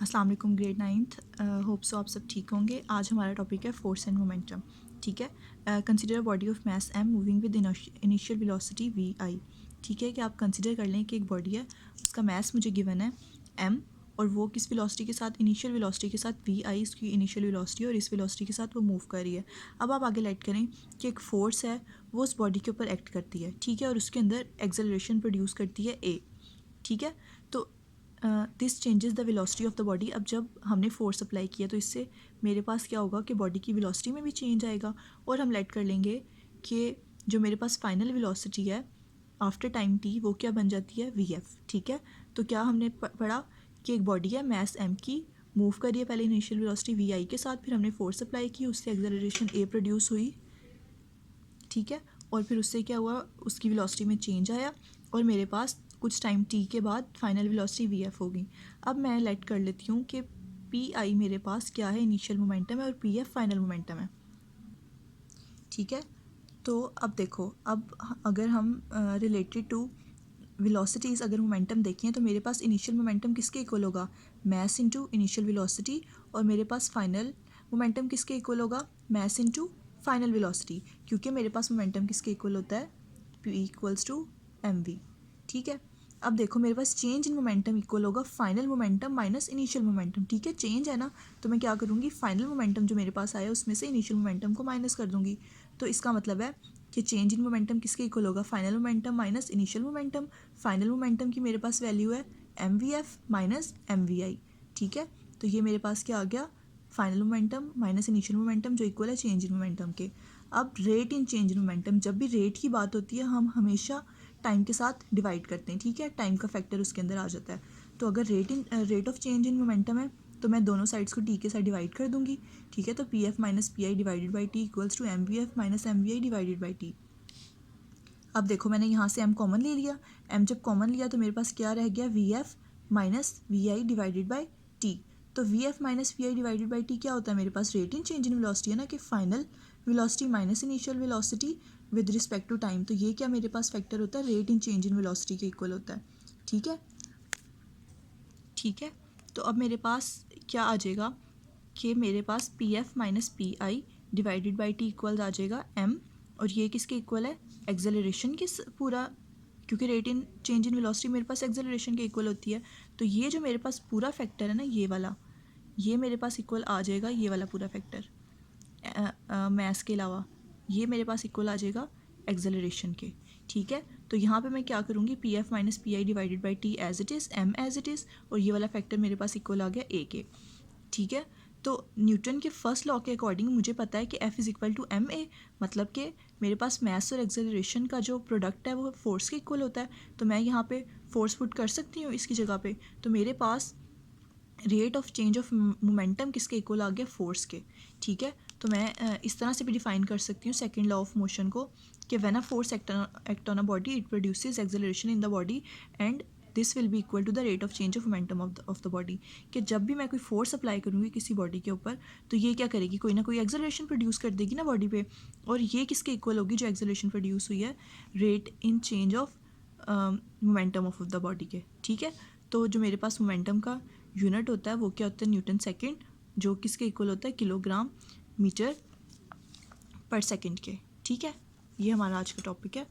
अस्सलाम वालेकुम grade 9th। Hope so आप सब ठीक होंगे। आज हमारा टॉपिक है फोर्स एंड मोमेंटम। ठीक है, consider body of mass m moving with initial velocity vi। ठीक है कि आप कंसिडर कर लें कि एक बॉडी है, उसका मास मुझे गिवन है m, और वो किस वेलोसिटी के साथ, इनिशियल वेलोसिटी के साथ vi, इसकी इनिशियल वेलोसिटी और इस वेलोसिटी के साथ वो मूव कर रही है। अब आप आगे लेट करें कि एक फोर्स है वो उस बॉडी के ऊपर एक्ट करती है, ठीक है, और उसके अंदर एक्सेलरेशन प्रोड्यूस करती है a। ठीक है, तो this changes the velocity of the body. अब जब हमने फोर्स अप्लाई किया तो इससे मेरे पास क्या होगा कि बॉडी की वेलोसिटी में भी चेंज आएगा, और हम लेट कर लेंगे कि जो मेरे पास फाइनल वेलोसिटी है आफ्टर टाइम t वो क्या बन जाती है vf। ठीक है, तो क्या हमने पढ़ा कि एक बॉडी है मास m की, मूव करिए पहले इनिशियल वेलोसिटी vi के साथ, फिर हमने फोर्स अप्लाई की, उससे एक्सेलरेशन a प्रोड्यूस हुई। ठीक है, और फिर उससे क्या हुआ, उसकी वेलोसिटी में चेंज आया, और मेरे पास कुछ टाइम t के बाद फाइनल वेलोसिटी vf होगी। अब मैं लेट कर लेती हूँ कि pi मेरे पास क्या है, इनिशियल मोमेंटम है, और pf फाइनल मोमेंटम है। ठीक है, तो अब देखो, अब अगर हम रिलेटेड टू वेलोसिटीज़ अगर मोमेंटम देखें तो मेरे पास इनिशियल मोमेंटम किसके इक्वल होगा, मास इनटू इनिशियल वेलोसिटी, और मेरे पास फाइनल मोमेंटम किसके इक्वल होगा, मास इनटू फाइनल वेलोसिटी, क्योंकि मेरे पास मोमेंटम किसके इक्वल होता है, p इक्वल्स टू mv। ठीक है, अब देखो मेरे पास चेंज इन मोमेंटम इक्वल होगा final momentum minus initial momentum. ठीक है, चेंज है ना, तो मैं क्या करूँगी, फाइनल मोमेंटम जो मेरे पास आया उसमें से इनिशियल मोमेंटम को माइनस कर दूँगी। तो इसका मतलब है कि चेंज इन मोमेंटम किसके इक्वल होगा, final momentum minus initial momentum. Final momentum की मेरे पास वैल्यू है mvf माइनस mvi। ठीक है, तो ये मेरे पास क्या आ गया, final momentum minus initial momentum जो इक्वल है चेंज इन मोमेंटम के। अब rate in change in momentum, जब भी रेट की बात होती है हम हमेशा टाइम के साथ डिवाइड करते हैं। ठीक है, टाइम का फैक्टर उसके अंदर आ जाता है। तो अगर rate of change in momentum है तो मैं दोनों साइड्स को t के साथ डिवाइड कर दूंगी। ठीक है, तो P F minus P I divided by T equals to M V F minus M V I divided by T. अब देखो मैंने यहाँ से m कॉमन ले लिया, m जब कॉमन लिया तो मेरे पास क्या रह गया, V F minus V I divided by T. तो V F minus V I divided by T क्या होता है, मेरे पास rate in change in velocity है ना, कि final velocity minus initial velocity with respect to time. तो ये क्या मेरे पास फैक्टर होता है, rate in change in velocity के इक्वल होता है। ठीक है, ठीक है, तो अब मेरे पास क्या आ जाएगा कि मेरे पास P F minus P I divided by T equal आ जाएगा m, और ये किसके इक्वल है, एक्सेलरेशन के पूरा, क्योंकि rate in change in velocity मेरे पास एक्सेलरेशन के इक्वल होती है। तो ये जो मेरे पास पूरा फैक्टर है ना, ये वाला, ये मेरे पास इक्वल आ जाएगा, ये वाला पूरा फैक्टर मैथ्स के अलावा ये मेरे पास इक्वल आ जाएगा एक्सेलरेशन के। ठीक है, तो यहाँ पे मैं क्या करूँगी, P F minus P I divided by T as it is, M as it is, और ये वाला फैक्टर मेरे पास इक्वल आ गया ए के। ठीक है, तो न्यूटन के फर्स्ट लॉ के अकॉर्डिंग मुझे पता है कि F is equal to M A, मतलब कि मेरे पास मैस और एक्सेलरेशन का जो प्रोडक्ट है वो फोर्स के इक्वल होता है। तो मैं यहाँ पे फोर्स पुट कर सकती हूँ इसकी जगह पे, तो मेरे पास rate of change of momentum किसके इक्वल आ गया, फोर्स के। ठीक है, तो मैं इस तरह से भी डिफाइन कर सकती हूँ सेकेंड लॉ ऑफ मोशन को, कि when a force act on a body it produces acceleration in the body and this will be equal to the rate of change of momentum of the body. कि जब भी मैं कोई force apply करूँगी किसी body के ऊपर तो ये क्या करेगी, कोई ना कोई एक्सेलरेशन प्रोड्यूस कर देगी ना बॉडी पे, और ये किसके इक्वल होगी, जो एक्सेलरेशन प्रोड्यूस हुई है rate in change of momentum of the body के। ठीक है, तो जो मेरे पास मोमेंटम का यूनिट होता है वो क्या होता है, न्यूटन सेकेंड, जो किसके इक्वल होता है, किलोग्राम मीटर पर सेकेंड के। ठीक है, ये हमारा आज का टॉपिक है।